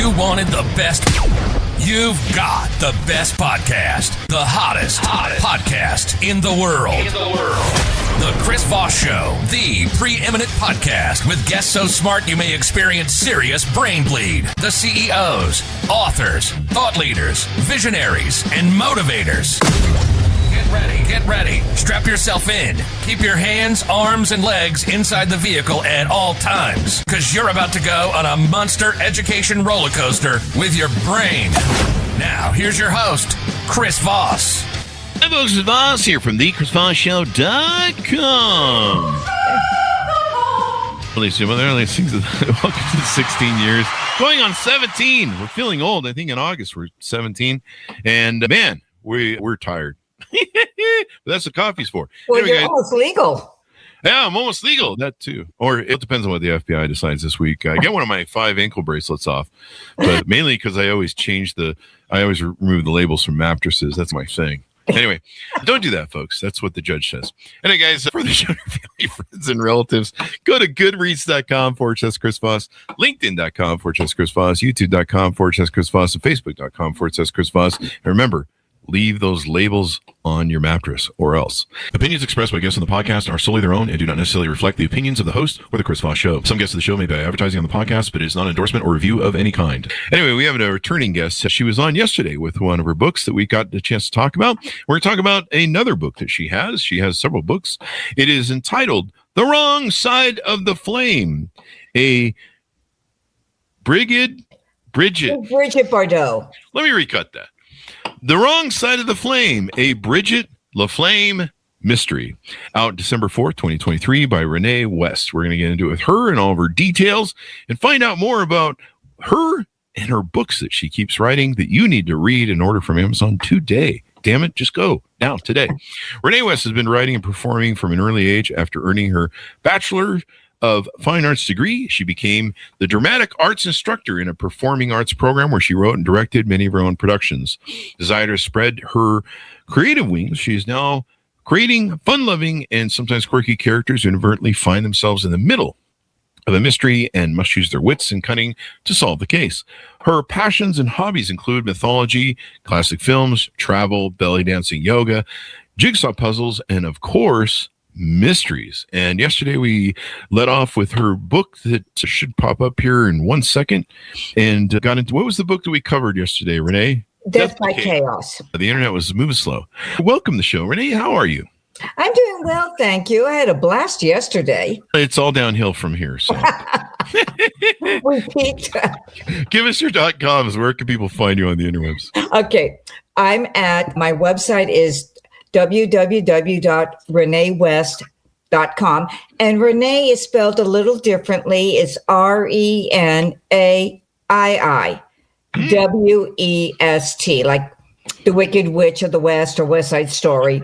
you wanted the best, you've got the best podcast. The hottest podcast in the world. The Chris Voss Show, the preeminent podcast with guests so smart you may experience serious brain bleed. The CEOs, authors, thought leaders, visionaries, and motivators. Get ready. Strap yourself in. Keep your hands, arms, and legs inside the vehicle at all times, because you're about to go on a monster education roller coaster with your brain. Now, here's your host, Chris Voss. Hi, folks. It's Voss here from thechrisvossshow.com. Welcome to 16 years. Going on 17. We're feeling old. I think in August we're 17. And, man, we're tired. But that's what coffee's for. Well, anyway, you're almost legal. Yeah, I'm almost legal. That too. Or it depends on what the FBI decides this week. I get one of my 5 ankle bracelets off, but mainly because I always remove the labels from mattresses. That's my thing. Anyway, don't do that, folks. That's what the judge says. Anyway, guys, for the show, family, friends, and relatives, go to goodreads.com/Chris Voss, LinkedIn.com/Chris Voss, YouTube.com/Chris Voss, and Facebook.com/Chris Voss. And remember, leave those labels on your mattress or else. Opinions expressed by guests on the podcast are solely their own and do not necessarily reflect the opinions of the host or the Chris Voss Show. Some guests of the show may be advertising on the podcast, but it is not an endorsement or review of any kind. Anyway, we have a returning guest. She was on yesterday with one of her books that we got the chance to talk about. We're going to talk about another book that she has. She has several books. It is entitled The Wrong Side of the Flame, a Brighid Bardot. Let me recut that. The Wrong Side of the Flame, a Brighid LaFlamme mystery. Out December 4th, 2023 by Renaii West. We're going to get into it with her and all of her details and find out more about her and her books that she keeps writing that you need to read and order from Amazon today. Damn it, just go now, today. Renaii West has been writing and performing from an early age. After earning her Bachelor of Fine Arts degree, she became the dramatic arts instructor in a performing arts program where she wrote and directed many of her own productions. Desire to spread her creative wings, she is now creating fun-loving and sometimes quirky characters who inadvertently find themselves in the middle of a mystery and must use their wits and cunning to solve the case. Her passions and hobbies include mythology, classic films, travel, belly dancing, yoga, jigsaw puzzles, and of course, mysteries. And yesterday we let off with her book that should pop up here in 1 second, and got into, what was the book that we covered yesterday, Renaii? Death by Chaos. The internet was moving slow. Welcome to the show, Renaii. How are you? I'm doing well, thank you. I had a blast yesterday. It's all downhill from here. So we peaked. Give us your .coms. Where can people find you on the interwebs? Okay, my website is www.renaiiwest.com. And Renaii is spelled a little differently. It's RENAIWEST, like the Wicked Witch of the West or West Side Story.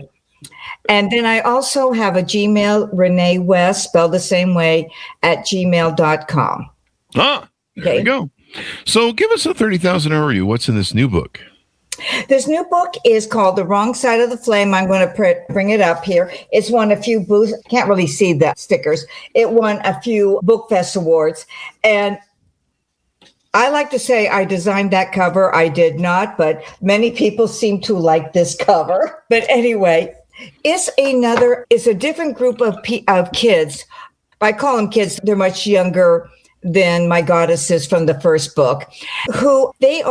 And then I also have a Gmail, Renaii West, spelled the same way, at gmail.com. Ah, there you go. So give us a 30,000 overview. What's in this new book? This new book is called The Wrong Side of the Flame. I'm going to bring it up here. It's won a few booths. Can't really see the stickers. It won a few Book Fest awards. And I like to say I designed that cover. I did not, but many people seem to like this cover. But anyway, it's a different group of kids. I call them kids. They're much younger than my goddesses from the first book, who they're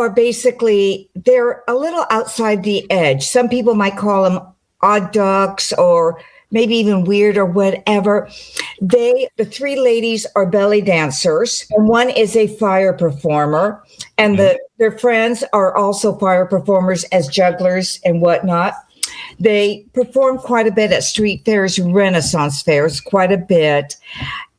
a little outside the edge. Some people might call them odd ducks or maybe even weird or whatever. The 3 ladies are belly dancers, and one is a fire performer, and their friends are also fire performers as jugglers and whatnot. They perform quite a bit at street fairs, Renaissance fairs, quite a bit.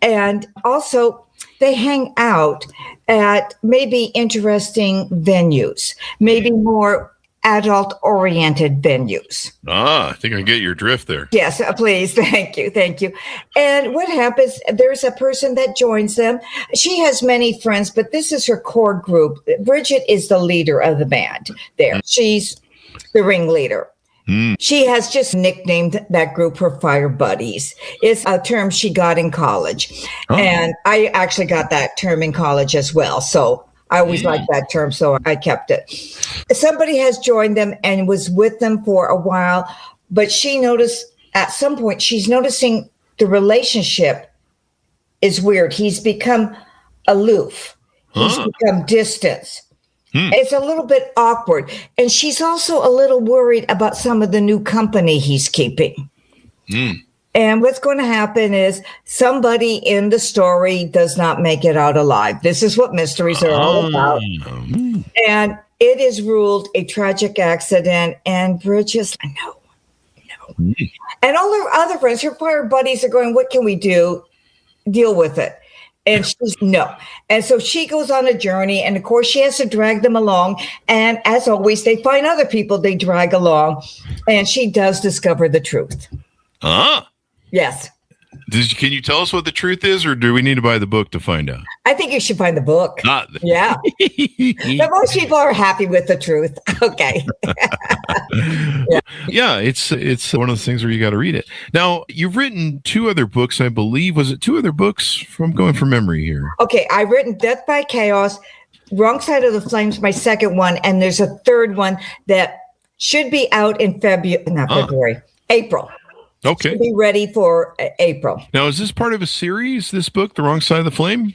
And also, they hang out at maybe interesting venues, maybe more adult-oriented venues. I think I get your drift there. Yes, please. Thank you. And what happens, there's a person that joins them. She has many friends, but this is her core group. Brighid is the leader of the band there. She's the ringleader. She has just nicknamed that group her Fire Buddies. It's a term she got in college. And I actually got that term in college as well. So I always liked that term, so I kept it. Somebody has joined them and was with them for a while, but she noticed at some point, she's noticing the relationship is weird. He's become aloof. He's become distant. It's a little bit awkward. And she's also a little worried about some of the new company he's keeping. And what's going to happen is somebody in the story does not make it out alive. This is what mysteries are all about. And it is ruled a tragic accident. And Bridget's, no. And all her other friends, her fire buddies are going, what can we do? Deal with it. And she's no. And so she goes on a journey. And of course, she has to drag them along. And as always, they find other people they drag along. And she does discover the truth. Yes. Can you tell us what the truth is, or do we need to buy the book to find out? I think you should find the book. Yeah. But most people are happy with the truth. Okay. Yeah, it's one of those things where you got to read it. Now, you've written 2 other books, I believe. Was it 2 other books? From going from memory here. Okay, I've written Death by Chaos, Wrong Side of the Flames, my second one, and there's a third one that should be out in April. Okay. Should be ready for April. Now, is this part of a series, this book, The Wrong Side of the Flame?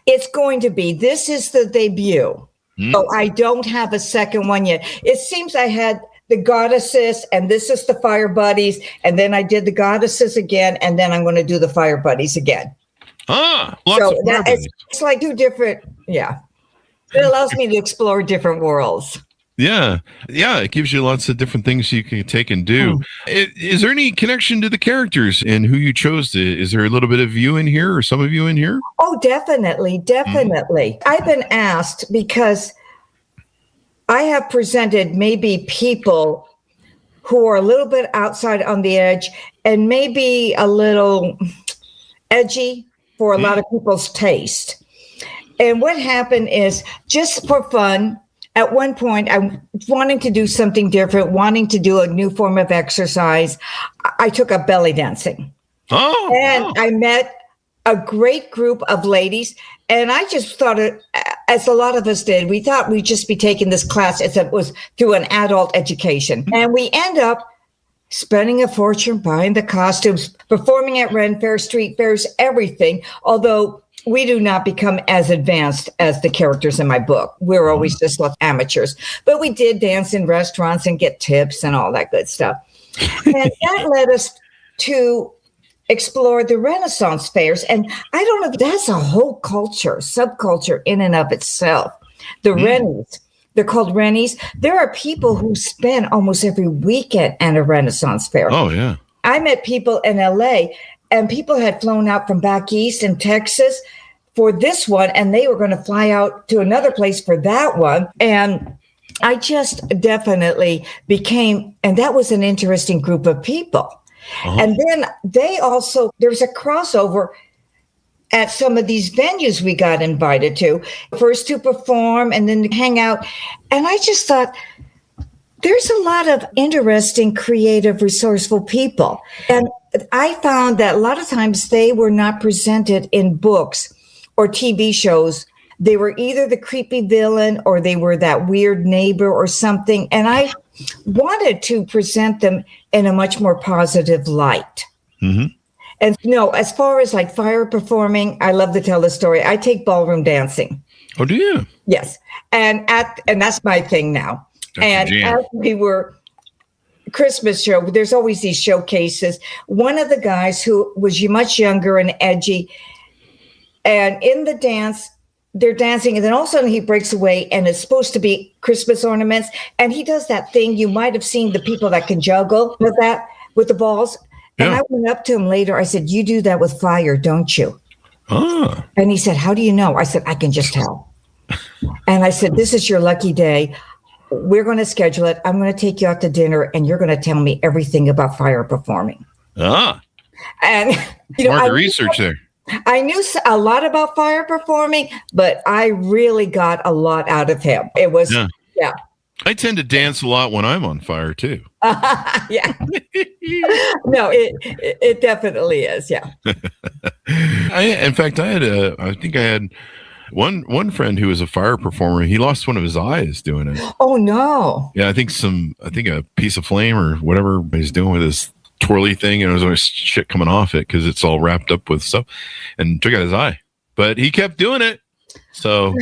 It's going to be. This is the debut. So I don't have a second one yet. It seems I had the goddesses, and this is the fire buddies, and then I did the goddesses again, and then I'm going to do the fire buddies again. Lots of fire buddies. It's like 2 different, It allows me to explore different worlds. Yeah, it gives you lots of different things you can take and do. Is there any connection to the characters and who you chose? Is there a little bit of you in here, or some of you in here? Oh, definitely. I've been asked because I have presented maybe people who are a little bit outside on the edge and maybe a little edgy for a lot of people's taste. And what happened is, just for fun, at one point, I'm wanting to do something different, wanting to do a new form of exercise. I took up belly dancing. I met a great group of ladies. And I just thought, as a lot of us did, we thought we'd just be taking this class as it was through an adult education. And we end up spending a fortune buying the costumes, performing at Ren Fair, street fairs, everything. Although we do not become as advanced as the characters in my book. We're always just like amateurs. But we did dance in restaurants and get tips and all that good stuff. And that led us to explore the Renaissance fairs. And I don't know, that's a whole culture, subculture in and of itself. The Rennies, they're called Rennies. There are people who spend almost every weekend at a Renaissance fair. Oh, yeah. I met people in LA, and people had flown out from back east in Texas for this one, and they were going to fly out to another place for that one. And I just definitely became, and that was an interesting group of people. And then there's a crossover at some of these venues we got invited to, first to perform and then to hang out. And I just thought, there's a lot of interesting, creative, resourceful people. And I found that a lot of times they were not presented in books or TV shows. They were either the creepy villain or they were that weird neighbor or something. And I wanted to present them in a much more positive light. And as far as like fire performing, I love to tell the story. I take ballroom dancing. Oh, do you? Yes. And that's my thing now. That's and as we were Christmas show, there's always these showcases. One of the guys who was much younger and edgy, and in the dance, they're dancing, and then all of a sudden he breaks away, and it's supposed to be Christmas ornaments. And he does that thing. You might have seen the people that can juggle with the balls. And I went up to him later. I said, "You do that with fire, don't you?" And he said, "How do you know?" I said, "I can just tell." And I said, "This is your lucky day. We're going to schedule it. I'm going to take you out to dinner, and you're going to tell me everything about fire performing." And smart research there. I knew a lot about fire performing, but I really got a lot out of him. It was, I tend to dance a lot when I'm on fire too. Yeah. No, it definitely is. Yeah. In fact, I think I had One friend who was a fire performer, he lost one of his eyes doing it. Oh no. Yeah, I think a piece of flame or whatever he's doing with his twirly thing, and there was always shit coming off it because it's all wrapped up with stuff, and took out his eye. But he kept doing it. So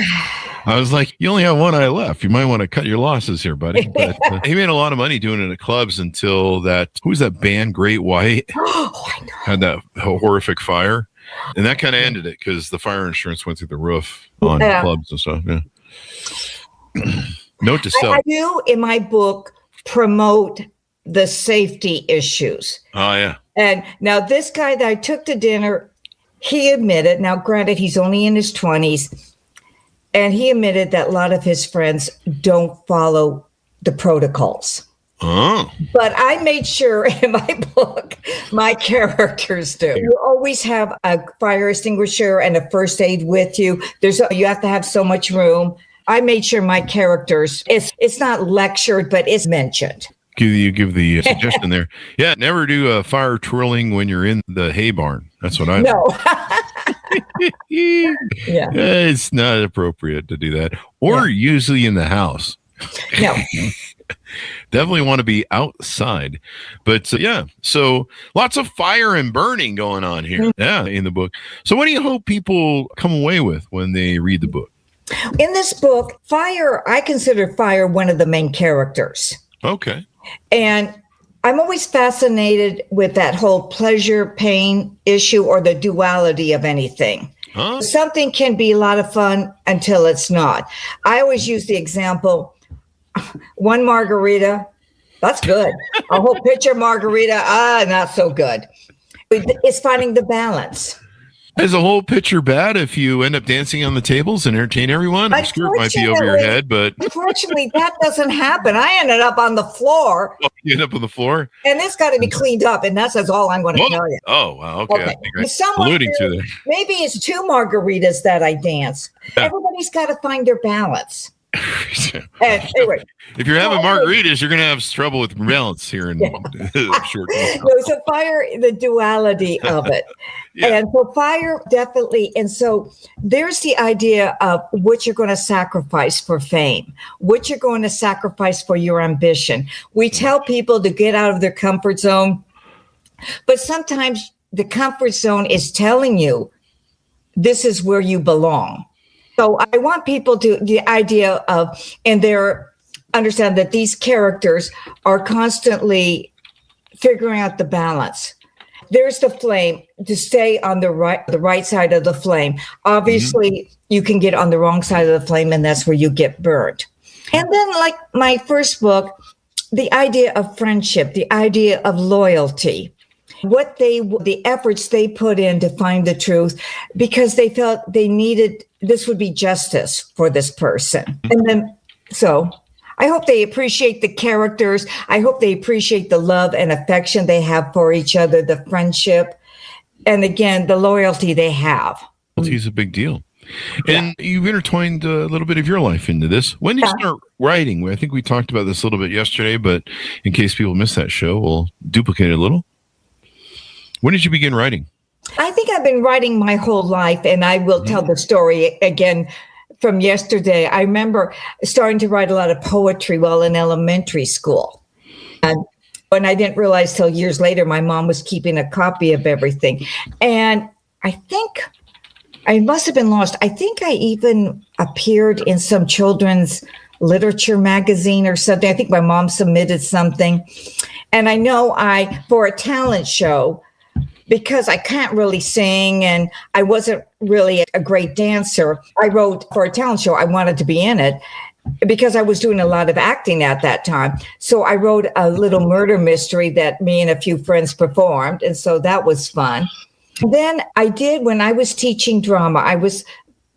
I was like, you only have one eye left. You might want to cut your losses here, buddy. But he made a lot of money doing it at clubs until who's that band, Great White? Oh, I know. Had that horrific fire. And that kind of ended it because the fire insurance went through the roof on clubs and stuff. Yeah. Note to self. I do in my book promote the safety issues. Oh, yeah. And now this guy that I took to dinner, he admitted, now granted, he's only in his 20s, and he admitted that a lot of his friends don't follow the protocols. Oh. But I made sure in my book, my characters do. You always have a fire extinguisher and a first aid with you. You have to have so much room. I made sure my characters, it's not lectured, but it's mentioned. You give the suggestion there. Yeah, never do fire twirling when you're in the hay barn. That's what I know. Yeah. It's not appropriate to do that. Or usually in the house. No. Definitely want to be outside. But so lots of fire and burning going on here. Yeah, in the book. So what do you hope people come away with when they read the book? In this book, I consider fire one of the main characters. Okay. And I'm always fascinated with that whole pleasure, pain issue or the duality of anything. Huh? Something can be a lot of fun until it's not. I always use the example, one margarita, that's good. A whole pitcher margarita, not so good. It's finding the balance. Is a whole pitcher bad if you end up dancing on the tables and entertain everyone? I'm sure it might be over your head, but... Unfortunately, that doesn't happen. I ended up on the floor. Oh, you end up on the floor? And it's got to be cleaned up, and that's all I'm going to tell you. Oh, wow, okay. I think alluding to that. Maybe it's 2 margaritas that I dance. Yeah. Everybody's got to find their balance. And anyway, if you're having margaritas, you're going to have trouble with balance here in short time. So fire, the duality of it. And so fire definitely. And so there's the idea of what you're going to sacrifice for fame, what you're going to sacrifice for your ambition. We tell people to get out of their comfort zone, but sometimes the comfort zone is telling you this is where you belong. So I want people to the idea of, and understand that these characters are constantly figuring out the balance. There's the flame, to stay on the right side of the flame. Obviously, you can get on the wrong side of the flame, and that's where you get burned. And then, like my first book, the idea of friendship, the idea of loyalty. The efforts they put in to find the truth, because they felt they needed, this would be justice for this person. And then, so I hope they appreciate the characters. I hope they appreciate the love and affection they have for each other, the friendship, and again, the loyalty they have. Loyalty is a big deal. And you've intertwined a little bit of your life into this. When did you start writing? I think we talked about this a little bit yesterday, but in case people missed that show, we'll duplicate it a little. When did you begin writing? I think I've been writing my whole life, and I will tell the story again from yesterday. I remember starting to write a lot of poetry while in elementary school. And when I didn't realize till years later, my mom was keeping a copy of everything. And I think I must have been lost. I think I even appeared in some children's literature magazine or something. I think my mom submitted something. And I know for a talent show, because I can't really sing and I wasn't really a great dancer, I wrote for a talent show. I wanted to be in it because I was doing a lot of acting at that time. So I wrote a little murder mystery that me and a few friends performed. And so that was fun. Then when I was teaching drama, I was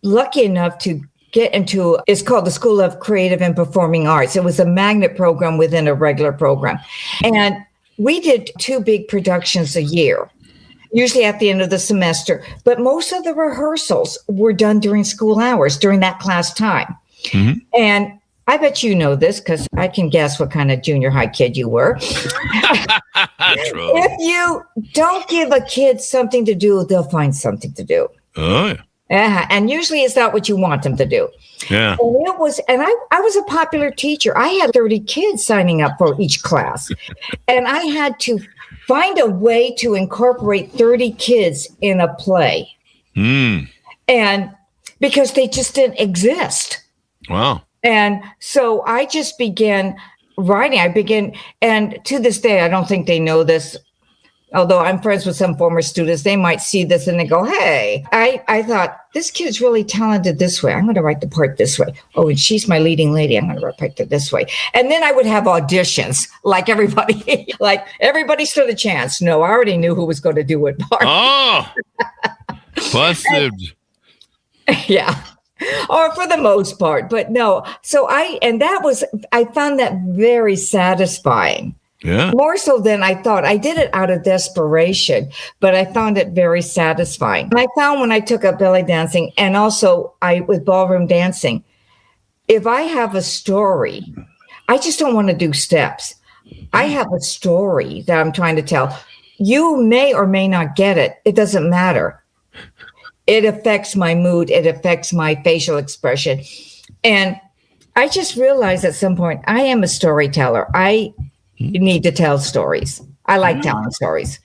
lucky enough to get into, it's called the School of Creative and Performing Arts. It was a magnet program within a regular program. And we did 2 big productions a year, usually at the end of the semester. But most of the rehearsals were done during school hours, during that class time. Mm-hmm. And I bet you know this because I can guess what kind of junior high kid you were. If you don't give a kid something to do, they'll find something to do. Oh, yeah. And usually it's not what you want them to do. Yeah. And I was a popular teacher. I had 30 kids signing up for each class. And I had to find a way to incorporate 30 kids in a play. And because they just didn't exist. Wow. And so I just began writing. And to this day, I don't think they know this. Although I'm friends with some former students, they might see this and they go, hey, I thought this kid's really talented this way. I'm going to write the part this way. Oh, and she's my leading lady. I'm going to write it this way. And then I would have auditions like everybody, like everybody stood a chance. No, I already knew who was going to do what part. Oh, busted. Yeah. Or for the most part, but no. So I found that very satisfying. Yeah. More so than I thought. I did it out of desperation, but I found it very satisfying. And I found when I took up belly dancing and also with ballroom dancing, if I have a story, I just don't want to do steps. I have a story that I'm trying to tell. You may or may not get it. It doesn't matter. It affects my mood. It affects my facial expression. And I just realized at some point, I am a storyteller. I need to tell stories. I like telling stories.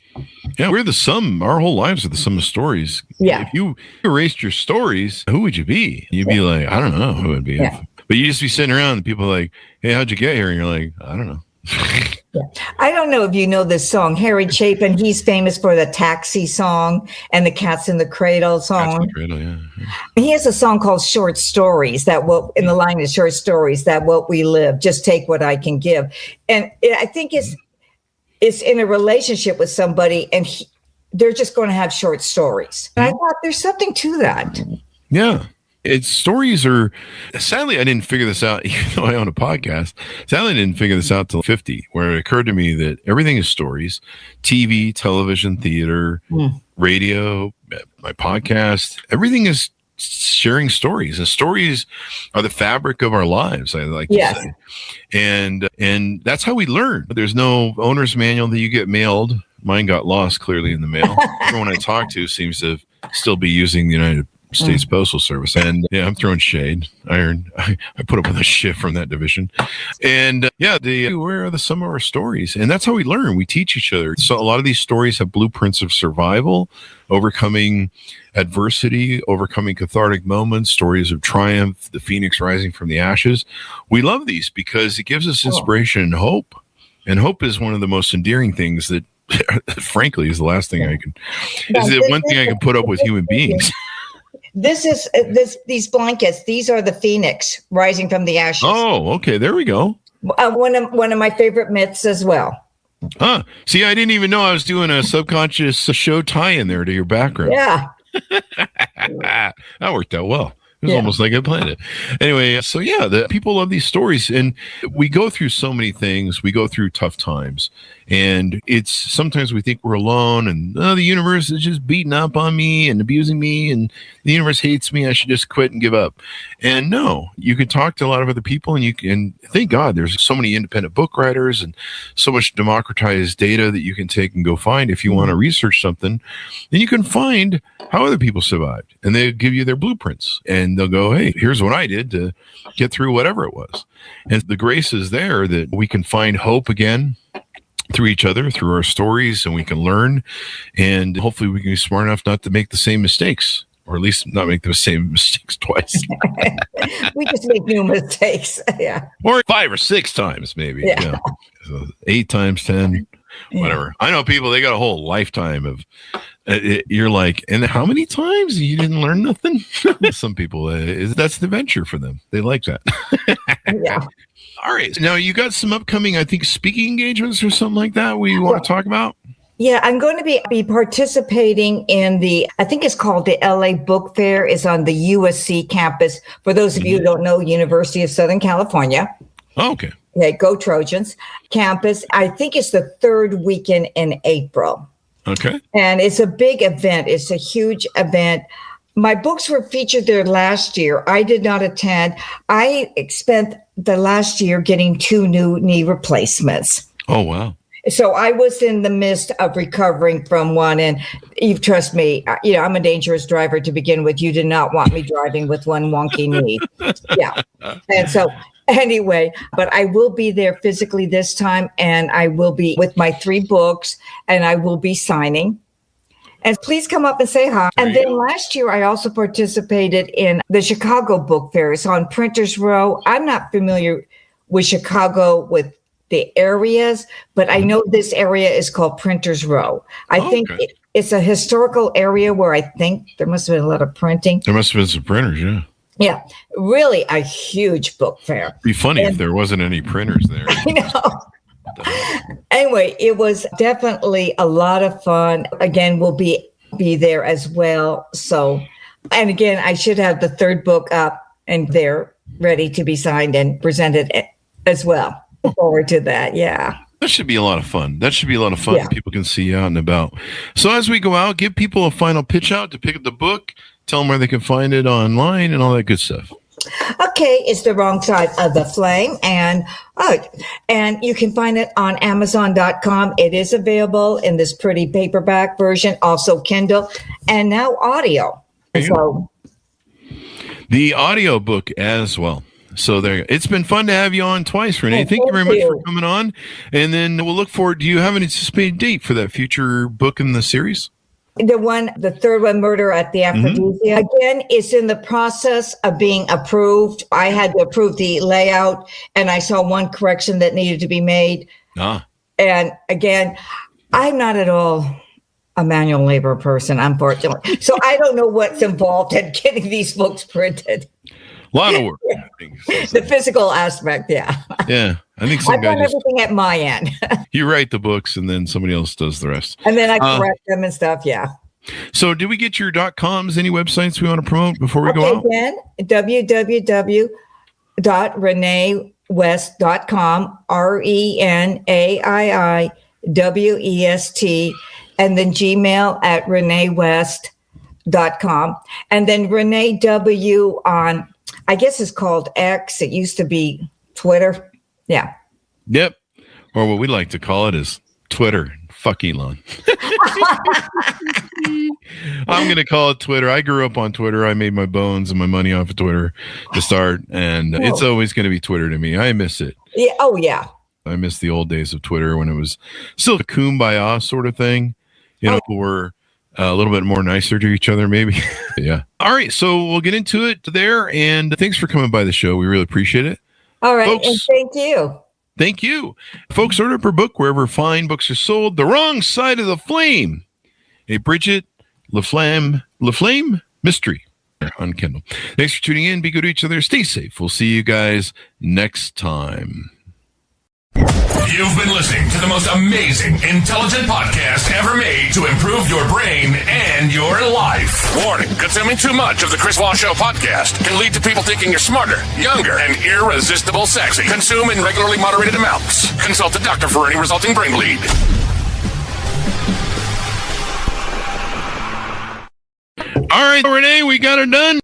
Yeah, our whole lives are the sum of stories. Yeah. If you erased your stories, who would you be? You'd be like, I don't know who it would be. Yeah. But you just be sitting around and people are like, hey, how'd you get here? And you're like, I don't know. Yeah. I don't know if you know this song, Harry Chapin. He's famous for the Taxi song and the Cats in the Cradle song. Cats in the Cradle, yeah. He has a song called Short Stories in the line is short stories that what we live, just take what I can give. And I think it's in a relationship with somebody and they're just going to have short stories. And I thought there's something to that. Yeah. Stories are, sadly, I didn't figure this out, even though I own a podcast. Sadly, I didn't figure this out till 50, where it occurred to me that everything is stories: TV, television, theater, radio, my podcast. Everything is sharing stories. And stories are the fabric of our lives, I like to say. And that's how we learn. There's no owner's manual that you get mailed. Mine got lost clearly in the mail. Everyone I talk to seems to still be using the United States Postal Service. And yeah, I'm throwing shade. I put up with a shit from that division. And where are some of our stories? And that's how we learn. We teach each other. So a lot of these stories have blueprints of survival, overcoming adversity, overcoming cathartic moments, stories of triumph, the phoenix rising from the ashes. We love these because it gives us inspiration and hope. And hope is one of the most endearing things that, frankly, is the last thing is the one thing I can put up with human beings. These blankets. These are the phoenix rising from the ashes. Oh, okay. There we go. One of my favorite myths as well. See, I didn't even know I was doing a subconscious show tie-in there to your background. Yeah. That worked out well. It was almost like I planned it. Anyway, so the people love these stories, and we go through so many things. We go through tough times, and sometimes we think we're alone, and the universe is just beating up on me and abusing me, and the universe hates me. I should just quit and give up. And no, you can talk to a lot of other people, and you can, thank God, there's so many independent book writers and so much democratized data that you can take and go find. If you want to research something, then you can find how other people survived, and they give you their blueprints, and they'll go, hey, here's what I did to get through whatever it was. And the grace is there that we can find hope again through each other, through our stories, and we can learn. And hopefully we can be smart enough not to make the same mistakes, or at least not make the same mistakes twice. We just make new mistakes. Yeah. Or 5 or 6 times, maybe. Yeah. So 8 times 10, whatever. I know people, they got a whole lifetime of, you're like, and how many times you didn't learn nothing? Some people, that's the adventure for them. They like that. Yeah. All right. Now you got some upcoming, I think, speaking engagements or something like that we want to talk about? Yeah, I'm going to be participating in I think it's called the LA Book Fair. It's on the USC campus. For those of you who don't know, University of Southern California. Oh, okay. Yeah, go Trojans campus. I think it's the 3rd weekend in April. Okay. And it's a big event. It's a huge event. My books were featured there last year. I did not attend. I spent the last year getting 2 new knee replacements. Oh, wow. So I was in the midst of recovering from one, and you trust me, I'm a dangerous driver to begin with. You did not want me driving with one wonky knee. Yeah. And so anyway, but I will be there physically this time, and I will be with my 3 books, and I will be signing. And please come up and say hi. And then last year, I also participated in the Chicago Book Fair. It's on Printers Row. I'm not familiar with Chicago with the areas, but I know this area is called Printers Row. I think it's a historical area where I think there must have been a lot of printing. There must have been some printers, yeah. Yeah, really a huge book fair. It'd be funny if there wasn't any printers there. I know. Anyway, it was definitely a lot of fun. Again, we'll be there as well. So, and again, I should have the 3rd book up and they're ready to be signed and presented as well. Look forward to that. Yeah. That should be a lot of fun. Yeah. People can see you out and about. So as we go out, give people a final pitch out to pick up the book, tell them where they can find it online and all that good stuff. Okay, it's The Wrong Side of the Flame, and you can find it on Amazon.com. It is available in this pretty paperback version, also Kindle, and now audio. So the audio book as well. So there, it's been fun to have you on twice, Renaii. Thank you very much for coming on, and then we'll look forward. Do you have an anticipated date for that future book in the series? The 3rd one, Murder at the Aphrodisia. Again, it's in the process of being approved. I had to approve the layout, and I saw one correction that needed to be made. And again, I'm not at all a manual labor person, unfortunately. So I don't know what's involved in getting these books printed. A lot of work. The physical aspect, yeah. Yeah. I think I've done everything at my end. You write the books and then somebody else does the rest. And then I correct them and stuff, yeah. So did we get your .coms, any websites we want to promote before we go out? Again, www.renaeiwest.com, RENAIIWEST, and then Gmail at renaeiwest.com. And then Renaii W on, I guess it's called X. It used to be Twitter. Yeah. Yep. Or what we like to call it is Twitter. Fuck Elon. I'm going to call it Twitter. I grew up on Twitter. I made my bones and my money off of Twitter to start. And it's always going to be Twitter to me. I miss it. Yeah. Oh, yeah. I miss the old days of Twitter when it was still a kumbaya sort of thing. People were a little bit more nicer to each other, maybe. Yeah. All right. So we'll get into it there. And thanks for coming by the show. We really appreciate it. All right. Folks, and thank you. Thank you. Folks, order per book wherever fine books are sold. The Wrong Side of the Flame, a Brighid LaFlamme mystery on Kindle. Thanks for tuning in. Be good to each other. Stay safe. We'll see you guys next time. You've been listening to the most amazing, intelligent podcast ever made to improve your brain and your life. Warning, consuming too much of the Chris Voss Show podcast can lead to people thinking you're smarter, younger, and irresistible sexy. Consume in regularly moderated amounts. Consult a doctor for any resulting brain bleed. All right, Renaii, we got her done.